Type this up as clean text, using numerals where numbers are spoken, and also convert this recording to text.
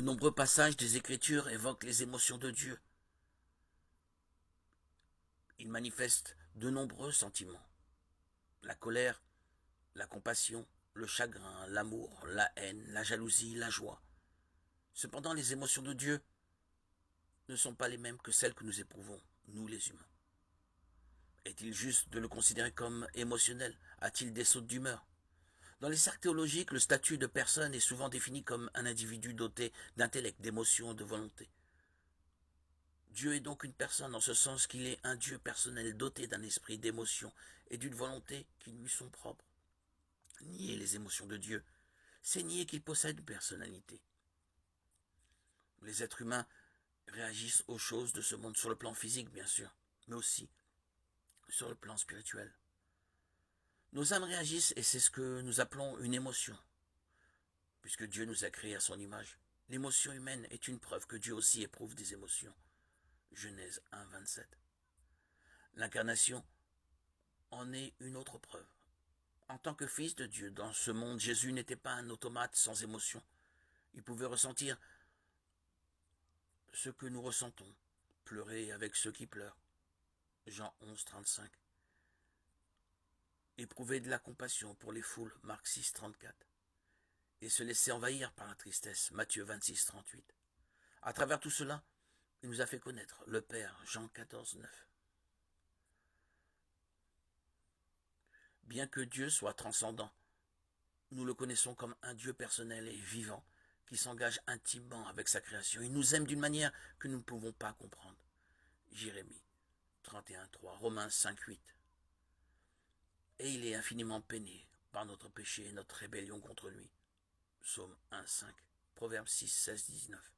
nombreux passages des Écritures évoquent les émotions de Dieu. Il manifeste de nombreux sentiments. La colère, la compassion, le chagrin, l'amour, la haine, la jalousie, la joie. Cependant, les émotions de Dieu ne sont pas les mêmes que celles que nous éprouvons, nous les humains. Est-il juste de le considérer comme émotionnel? A-t-il des sautes d'humeur? Dans les cercles théologiques, le statut de personne est souvent défini comme un individu doté d'intellect, d'émotion, de volonté. Dieu est donc une personne en ce sens qu'il est un Dieu personnel doté d'un esprit d'émotion et d'une volonté qui lui sont propres. Nier les émotions de Dieu, c'est nier qu'il possède une personnalité. Les êtres humains réagissent aux choses de ce monde sur le plan physique, bien sûr, mais aussi sur le plan spirituel. Nos âmes réagissent et c'est ce que nous appelons une émotion, puisque Dieu nous a créés à son image. L'émotion humaine est une preuve que Dieu aussi éprouve des émotions. Genèse 1, 27. L'incarnation en est une autre preuve. En tant que fils de Dieu, dans ce monde, Jésus n'était pas un automate sans émotion. Il pouvait ressentir ce que nous ressentons, pleurer avec ceux qui pleurent. Jean 11, 35. Éprouver de la compassion pour les foules, Marc 6, 34. Et se laisser envahir par la tristesse, Matthieu 26, 38. À travers tout cela, il nous a fait connaître le Père, Jean 14, 9. Bien que Dieu soit transcendant, nous le connaissons comme un Dieu personnel et vivant, qui s'engage intimement avec sa création. Il nous aime d'une manière que nous ne pouvons pas comprendre. Jérémie 31, 3, Romains 5, 8. Et il est infiniment peiné par notre péché et notre rébellion contre lui. Psaume 1, 5, Proverbes 6, 16, 19.